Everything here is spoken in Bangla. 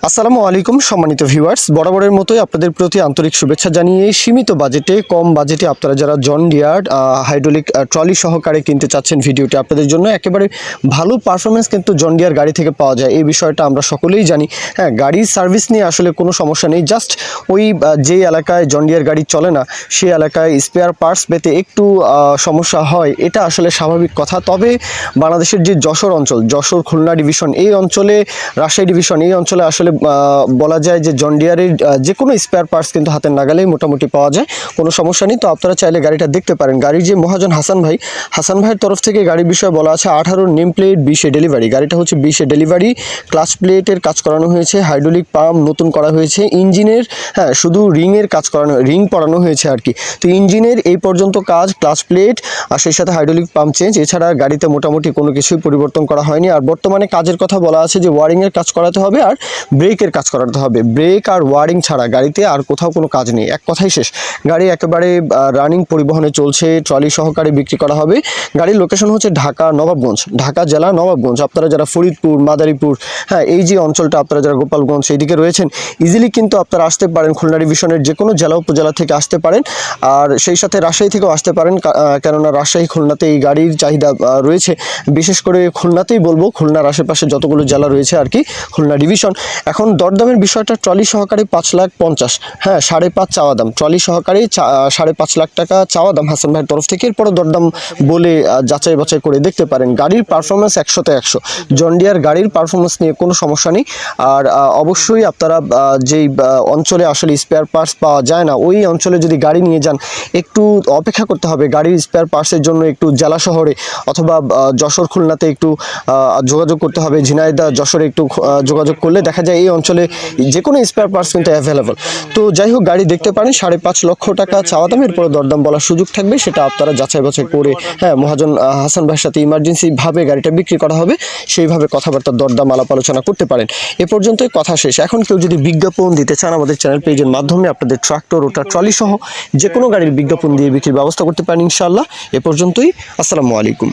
আসসালামু আলাইকুম সম্মানিত ভিউয়ার্স, বরাবরের মতোই আপনাদের প্রতি আন্তরিক শুভেচ্ছা জানিয়ে সীমিত বাজেটে কম বাজেটে আপনারা যারা জন ডিয়ার হাইড্রোলিক ট্রলি সহকারে কিনতে চাচ্ছেন, ভিডিওটি আপনাদের জন্য। একেবারে ভালো পারফরমেন্স কিন্তু জন ডিয়ার গাড়ি থেকে পাওয়া যায়, এই বিষয়টা আমরা সকলেই জানি। হ্যাঁ, গাড়ির সার্ভিস নিয়ে আসলে কোনো সমস্যা নেই, জাস্ট ওই যে এলাকায় জন ডিয়ার গাড়ি চলে না সেই এলাকায় স্পেয়ার পার্টস পেতে একটু সমস্যা হয়, এটা আসলে স্বাভাবিক কথা। তবে বাংলাদেশের যে যশোর অঞ্চল, যশোর খুলনা ডিভিশন, এই অঞ্চলে রাজশাহী ডিভিশন, এই অঞ্চলে আসলে বলা যায় যে জন ডিয়ারের যে কোনো স্পেয়ার পার্টস কিন্তু হাতের নাগালেই মোটামুটি পাওয়া যায়, কোনো সমস্যা নেই। তো আপনারা চাইলে গাড়িটা দেখতে পারেন। গাড়ির যে মহাজন হাসান ভাইয়ের তরফ থেকে গাড়ির বিষয়ে বলা আছে 18 নেম প্লেট 20-এ ডেলিভারি। গাড়িটা হচ্ছে 20-এ ডেলিভারি, ক্লাচ প্লেটের কাজ করানো হয়েছে, হাইড্রোলিক পাম্প নতুন করা হয়েছে, ইঞ্জিনের শুধু রিংয়ের কাজ করানো, রিং পরানো হয়েছে আর কি। তো ইঞ্জিনের এই পর্যন্ত কাজ, ক্লাচ প্লেট আর সেই সাথে হাইড্রোলিক পাম্প চেঞ্জ, এছাড়া গাড়িতে মোটামুটি কোনো কিছুই পরিবর্তন করা হয়নি। আর বর্তমানে কাজের কথা বলা আছে যে ওয়ারিংয়ের কাজ করাতে হবে আর ব্রেকের কাজ করাতে হবে। ব্রেক আর ওয়ারিং ছাড়া গাড়িতে আর কোথাও কোনো কাজ নেই, এক কথাই শেষ। গাড়ি একেবারে রানিং পরিবহনে চলছে, ট্রলি সহকারে বিক্রি করা হবে। গাড়ির লোকেশন হচ্ছে ঢাকা নবাবগঞ্জ, ঢাকা জেলা নবাবগঞ্জ। আপনারা যারা ফরিদপুর, মাদারীপুর, এই যে অঞ্চলটা, আপনারা যারা গোপালগঞ্জ এইদিকে রয়েছেন, ইজিলি কিন্তু আপনারা আসতে পারেন। খুলনা ডিভিশনের যে কোনো জেলা উপজেলা থেকে আসতে পারেন, আর সেই সাথে রাজশাহী থেকেও আসতে পারেন, কেননা রাজশাহী খুলনাতে এই গাড়ির চাহিদা রয়েছে। বিশেষ করে খুলনাতেই বলবো, খুলনার আশেপাশে যতগুলো জেলা রয়েছে আর কি, খুলনা ডিভিশন। এখন দরদামের বিষয়টা, ট্রলি সহকারে 5,50,000, 5.5 চাওয়া দাম। ট্রলি সহকারে 5.5 লাখ টাকা চাওয়া দাম হাসান ভাইয়ের তরফ থেকে। এরপরও দরদাম বলে যাচাই বাছাই করে দেখতে পারেন। গাড়ির পারফরমেন্স 100-তে 100, জন ডিয়ার গাড়ির পারফরমেন্স নিয়ে কোনো সমস্যা নেই। আর অবশ্যই আপনারা যেই অঞ্চলে আসলে স্পেয়ার পার্টস পাওয়া যায় না, ওই অঞ্চলে যদি গাড়ি নিয়ে যান একটু অপেক্ষা করতে হবে। গাড়ির স্পেয়ার পার্টসের জন্য একটু জেলা শহরে অথবা যশোর খুলনাতে একটু যোগাযোগ করতে হবে। ঝিনাইদহ যশোরে একটু যোগাযোগ করলে দেখা যায় এই অঞ্চলে যে কোনো স্পেয়ার পার্টস কিন্তু অ্যাভেলেবল। তো যাই হোক, গাড়ি দেখতে পারেন। 5.5 লক্ষ টাকা চাওয়া দামের পরে দরদাম বলার সুযোগ থাকবে, সেটা আপনারা যাচাই বাছাই করে মহাজন হাসান ভাইয়ের সাথে ইমার্জেন্সিভাবে গাড়িটা বিক্রি করা হবে, সেইভাবে কথাবার্তা দরদাম আলাপ আলোচনা করতে পারেন। এ পর্যন্তই কথা শেষ। এখন কেউ যদি বিজ্ঞাপন দিতে চান, আমাদের চ্যানেল পেজের মাধ্যমে আপনাদের ট্রাক্টর, রোটার, ট্রলি সহ যে কোনো গাড়ির বিজ্ঞাপন দিয়ে বিক্রির ব্যবস্থা করতে পারেন ইনশাআল্লাহ। এ পর্যন্তই, আসসালামু আলাইকুম।